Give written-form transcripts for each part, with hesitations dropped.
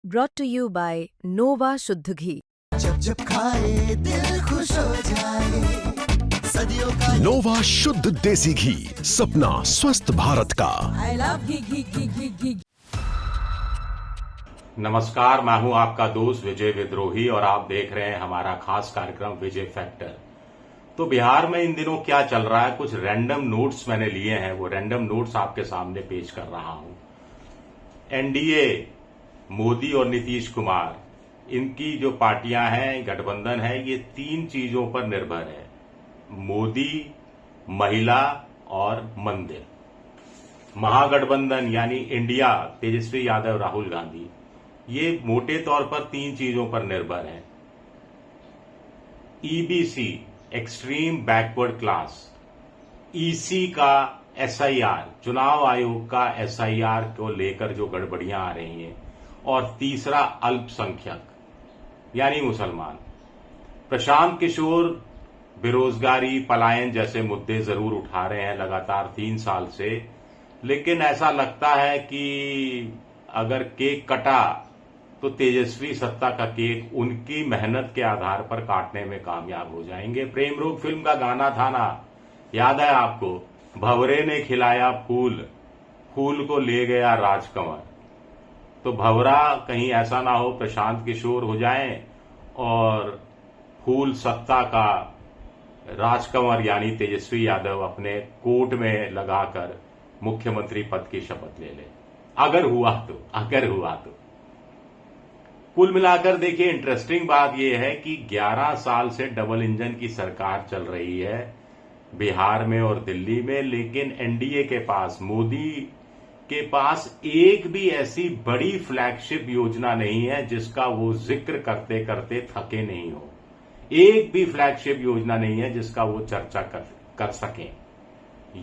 brought to you by Nova शुद्ध घी। जब जब खाए दिल खुश हो जाए, सदियों का नोवा शुद्ध देसी घी, सपना स्वस्थ भारत का। I love घी। नमस्कार, मैं हूं आपका दोस्त विजय विद्रोही और आप देख रहे हैं हमारा खास कार्यक्रम विजय फैक्टर। तो बिहार में इन दिनों क्या चल रहा है, कुछ रैंडम नोट्स मैंने लिए हैं, वो रैंडम नोट्स आपके सामने पेश कर रहा हूं। एनडीए, मोदी और नीतीश कुमार, इनकी जो पार्टियां हैं, गठबंधन है, ये तीन चीजों पर निर्भर है: मोदी, महिला और मंदिर। महागठबंधन यानी इंडिया, तेजस्वी यादव, राहुल गांधी, ये मोटे तौर पर तीन चीजों पर निर्भर है। EBC, extreme backward class, EC का एसआईआर, चुनाव आयोग का एसआईआर को लेकर जो गड़बड़ियां आ रही हैं, और तीसरा अल्पसंख्यक यानी मुसलमान। प्रशांत किशोर बेरोजगारी, पलायन जैसे मुद्दे जरूर उठा रहे हैं लगातार 3 साल से, लेकिन ऐसा लगता है कि अगर केक कटा तो तेजस्वी सत्ता का केक उनकी मेहनत के आधार पर काटने में कामयाब हो जाएंगे। प्रेम रोग फिल्म का गाना था ना, याद है आपको? भंवरे ने खिलाया फूल, फूल को ले गया राजकंवर। तो भंवरा कहीं ऐसा ना हो प्रशांत किशोर हो जाएं और फूल सत्ता का राजकंवर यानी तेजस्वी यादव अपने कोट में लगाकर मुख्यमंत्री पद की शपथ ले ले। अगर हुआ तो कुल मिलाकर देखिए, इंटरेस्टिंग बात यह है कि 11 साल से डबल इंजन की सरकार चल रही है बिहार में और दिल्ली में, लेकिन एनडीए के पास, मोदी के पास एक भी ऐसी बड़ी फ्लैगशिप योजना नहीं है जिसका वो जिक्र करते करते थके नहीं हो। एक भी फ्लैगशिप योजना नहीं है जिसका वो चर्चा कर सकें।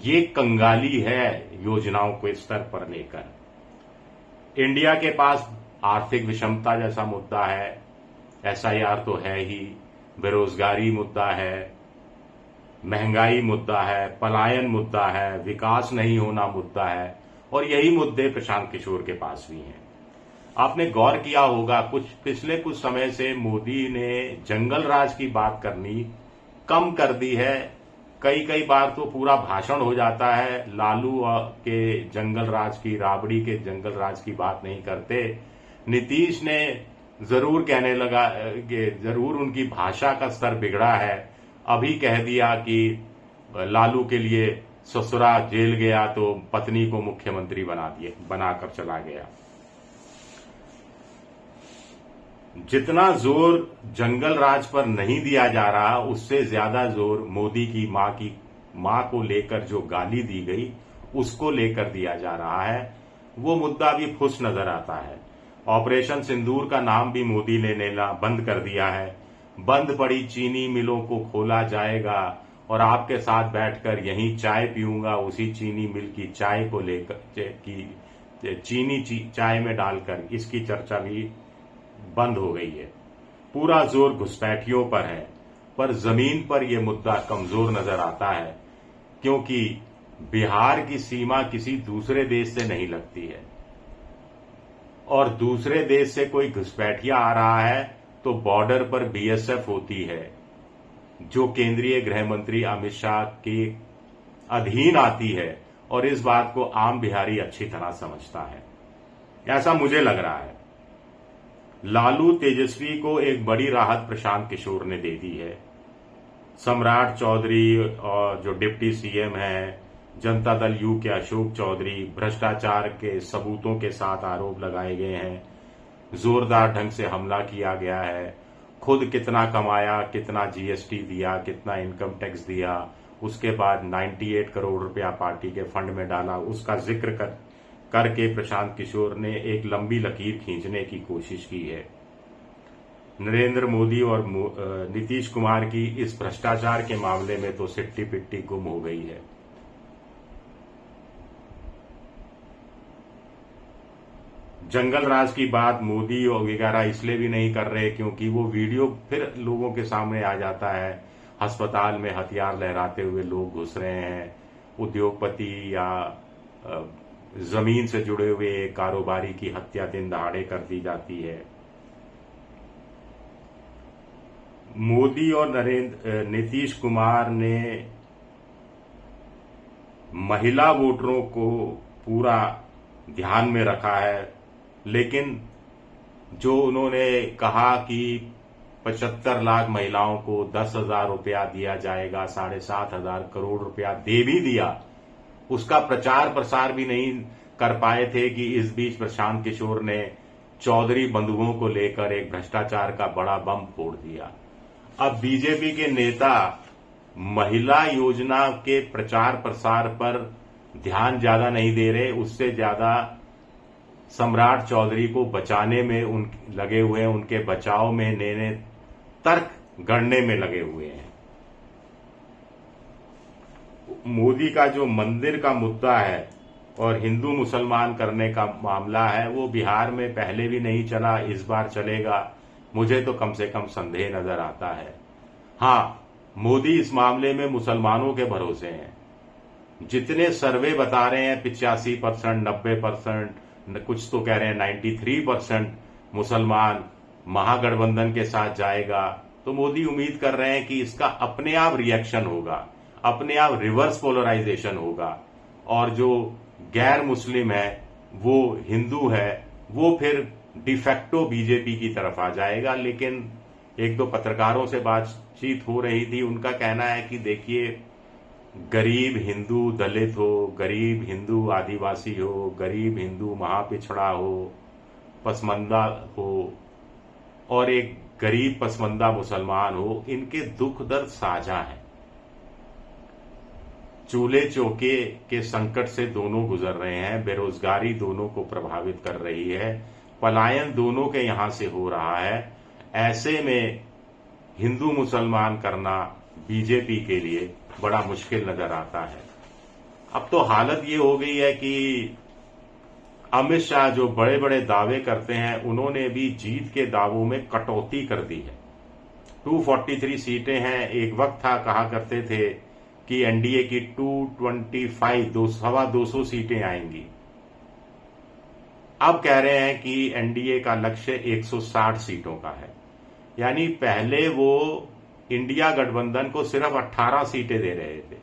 ये कंगाली है योजनाओं को स्तर पर लेकर। इंडिया के पास आर्थिक विषमता जैसा मुद्दा है, एसआईआर तो है ही, बेरोजगारी मुद्दा है, महंगाई मुद्दा है, पलायन मुद्दा है, विकास नहीं होना मुद्दा है, और यही मुद्दे प्रशांत किशोर के पास भी हैं। आपने गौर किया होगा, पिछले कुछ समय से मोदी ने जंगल राज की बात करनी कम कर दी है। कई बार तो पूरा भाषण हो जाता है, लालू के जंगल राज की, राबड़ी के जंगल राज की बात नहीं करते। नीतीश ने जरूर कहने लगा कि जरूर उनकी भाषा का स्तर बिगड़ा है, अभी कह दिया कि लालू के लिए ससुरा जेल गया तो पत्नी को मुख्यमंत्री बनाकर चला गया। जितना जोर जंगल राज पर नहीं दिया जा रहा, उससे ज्यादा जोर मोदी की मां को लेकर जो गाली दी गई उसको लेकर दिया जा रहा है। वो मुद्दा भी फुस नजर आता है। ऑपरेशन सिंदूर का नाम भी मोदी ने लेना बंद कर दिया है। बंद पड़ी चीनी मिलों को खोला जाएगा और आपके साथ बैठकर यहीं चाय पीऊंगा, उसी चीनी मिल की चाय को लेकर चीनी चाय में डालकर, इसकी चर्चा भी बंद हो गई है। पूरा जोर घुसपैठियों पर है, पर जमीन पर यह मुद्दा कमजोर नजर आता है, क्योंकि बिहार की सीमा किसी दूसरे देश से नहीं लगती है, और दूसरे देश से कोई घुसपैठिया आ रहा है तो बॉर्डर पर बीएसएफ होती है, जो केंद्रीय गृह मंत्री अमित शाह के अधीन आती है, और इस बात को आम बिहारी अच्छी तरह समझता है, ऐसा मुझे लग रहा है। लालू तेजस्वी को एक बड़ी राहत प्रशांत किशोर ने दे दी है। सम्राट चौधरी और जो डिप्टी सीएम है, जनता दल यू के अशोक चौधरी, भ्रष्टाचार के सबूतों के साथ आरोप लगाए गए हैं, जोरदार ढंग से हमला किया गया है। खुद कितना कमाया, कितना जीएसटी दिया, कितना इनकम टैक्स दिया, उसके बाद 98 करोड़ रुपया पार्टी के फंड में डाला, उसका जिक्र करके प्रशांत किशोर ने एक लंबी लकीर खींचने की कोशिश की है। नरेंद्र मोदी और नीतीश कुमार की इस भ्रष्टाचार के मामले में तो सिट्टी पिट्टी गुम हो गई है। जंगल राज की बात मोदी और वगैरह इसलिए भी नहीं कर रहे क्योंकि वो वीडियो फिर लोगों के सामने आ जाता है। अस्पताल में हथियार लहराते हुए लोग घुस रहे हैं, उद्योगपति या जमीन से जुड़े हुए एक कारोबारी की हत्या दिन दहाड़े कर दी जाती है। मोदी और नीतीश कुमार ने महिला वोटरों को पूरा ध्यान में रखा है, लेकिन जो उन्होंने कहा कि 75 लाख महिलाओं को 10,000 रुपया दिया जाएगा, 7,500 करोड़ रुपया दे भी दिया, उसका प्रचार प्रसार भी नहीं कर पाए थे कि इस बीच प्रशांत किशोर ने चौधरी बंधुओं को लेकर एक भ्रष्टाचार का बड़ा बम फोड़ दिया। अब बीजेपी के नेता महिला योजना के प्रचार प्रसार पर ध्यान ज्यादा नहीं दे रहे, उससे ज्यादा सम्राट चौधरी को बचाने में लगे हुए हैं, उनके बचाव में नए तर्क गढ़ने में लगे हुए हैं। मोदी का जो मंदिर का मुद्दा है और हिंदू मुसलमान करने का मामला है, वो बिहार में पहले भी नहीं चला, इस बार चलेगा, मुझे तो कम से कम संदेह नजर आता है। हाँ, मोदी इस मामले में मुसलमानों के भरोसे हैं। जितने सर्वे बता रहे हैं 85%, 90%, कुछ तो कह रहे हैं 93% मुसलमान महागठबंधन के साथ जाएगा, तो मोदी उम्मीद कर रहे हैं कि इसका अपने आप रिएक्शन होगा, अपने आप रिवर्स पोलराइजेशन होगा, और जो गैर मुस्लिम है, वो हिंदू है, वो फिर डिफेक्टो बीजेपी की तरफ आ जाएगा। लेकिन एक दो पत्रकारों से बातचीत हो रही थी, उनका कहना है कि देखिए, गरीब हिंदू दलित हो, गरीब हिंदू आदिवासी हो, गरीब हिंदू महापिछड़ा हो, पसमंदा हो, और एक गरीब पसमंदा मुसलमान हो, इनके दुख दर्द साझा है। चूल्हे चौके के संकट से दोनों गुजर रहे हैं, बेरोजगारी दोनों को प्रभावित कर रही है, पलायन दोनों के यहां से हो रहा है। ऐसे में हिंदू मुसलमान करना बीजेपी के लिए बड़ा मुश्किल नजर आता है। अब तो हालत ये हो गई है कि अमित शाह जो बड़े बड़े दावे करते हैं, उन्होंने भी जीत के दावों में कटौती कर दी है। 243 सीटें हैं, एक वक्त था कहा करते थे कि एनडीए की 225 सवा 200 सीटें आएंगी। अब कह रहे हैं कि एनडीए का लक्ष्य 160 सीटों का है। यानी पहले वो इंडिया गठबंधन को सिर्फ 18 सीटें दे रहे थे,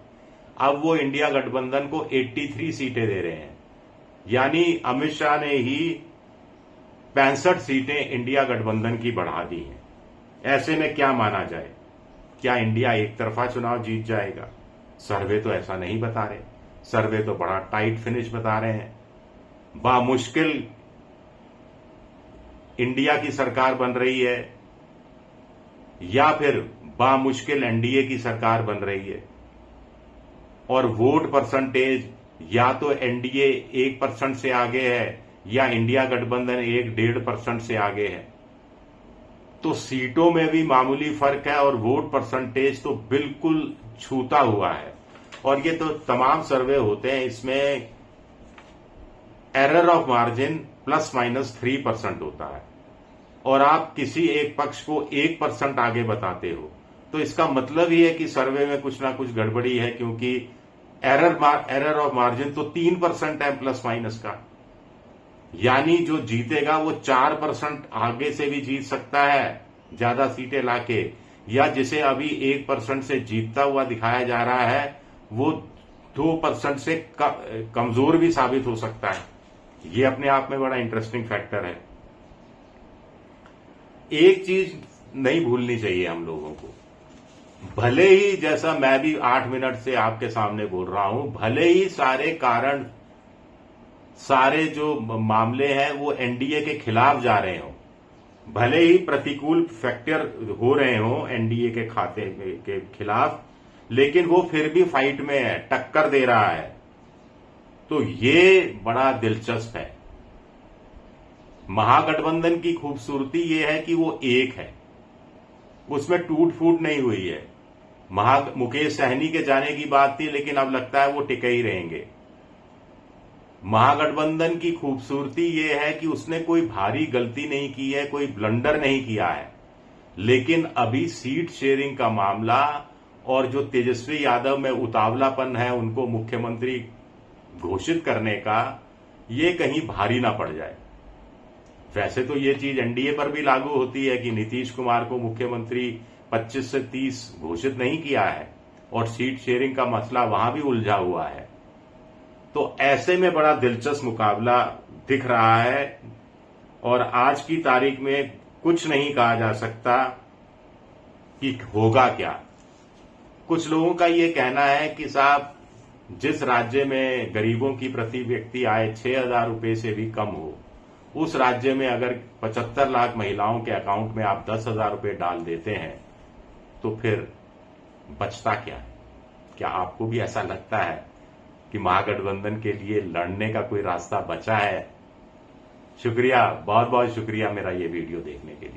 अब वो इंडिया गठबंधन को 83 सीटें दे रहे हैं। यानी अमित शाह ने ही 65 सीटें इंडिया गठबंधन की बढ़ा दी हैं। ऐसे में क्या माना जाए, क्या इंडिया एक तरफा चुनाव जीत जाएगा? सर्वे तो ऐसा नहीं बता रहे, सर्वे तो बड़ा टाइट फिनिश बता रहे हैं। बामुश्किल इंडिया की सरकार बन रही है या फिर बामुश्किल एनडीए की सरकार बन रही है, और वोट परसेंटेज या तो एनडीए 1% से आगे है या इंडिया गठबंधन 1-1.5% से आगे है। तो सीटों में भी मामूली फर्क है और वोट परसेंटेज तो बिल्कुल छूता हुआ है। और ये तो तमाम सर्वे होते हैं, इसमें एरर ऑफ मार्जिन ±3% होता है, और आप किसी एक पक्ष को 1% आगे बताते हो तो इसका मतलब ही है कि सर्वे में कुछ ना कुछ गड़बड़ी है, क्योंकि एरर ऑफ मार्जिन तो 3% है प्लस माइनस का। यानी जो जीतेगा वो 4% आगे से भी जीत सकता है ज्यादा सीटें लाके, या जिसे अभी 1% से जीतता हुआ दिखाया जा रहा है वो 2% से कमजोर भी साबित हो सकता है। ये अपने आप में बड़ा इंटरेस्टिंग फैक्टर है। एक चीज नहीं भूलनी चाहिए हम लोगों को, भले ही जैसा मैं भी 8 मिनट से आपके सामने बोल रहा हूं, भले ही सारे कारण, सारे जो मामले हैं वो एनडीए के खिलाफ जा रहे हो, भले ही प्रतिकूल फैक्टर हो रहे हो एनडीए के खाते के खिलाफ, लेकिन वो फिर भी फाइट में है, टक्कर दे रहा है। तो ये बड़ा दिलचस्प है। महागठबंधन की खूबसूरती ये है कि वो एक है, उसमें टूट फूट नहीं हुई है। मुकेश सहनी के जाने की बात थी, लेकिन अब लगता है वो टिके ही रहेंगे। महागठबंधन की खूबसूरती ये है कि उसने कोई भारी गलती नहीं की है, कोई ब्लंडर नहीं किया है, लेकिन अभी सीट शेयरिंग का मामला और जो तेजस्वी यादव में उतावलापन है उनको मुख्यमंत्री घोषित करने का, ये कहीं भारी ना पड़ जाए। वैसे तो ये चीज एनडीए पर भी लागू होती है कि नीतीश कुमार को मुख्यमंत्री 25 से 30 घोषित नहीं किया है और सीट शेयरिंग का मसला वहां भी उलझा हुआ है। तो ऐसे में बड़ा दिलचस्प मुकाबला दिख रहा है और आज की तारीख में कुछ नहीं कहा जा सकता कि होगा क्या। कुछ लोगों का ये कहना है कि साहब, जिस राज्य में गरीबों की प्रति व्यक्ति आय 6,000 रुपए से भी कम हो, उस राज्य में अगर 75 लाख महिलाओं के अकाउंट में आप 10,000 रुपए डाल देते हैं तो फिर बचता क्या है? क्या आपको भी ऐसा लगता है कि महागठबंधन के लिए लड़ने का कोई रास्ता बचा है? शुक्रिया, बहुत बहुत शुक्रिया मेरा ये वीडियो देखने के लिए।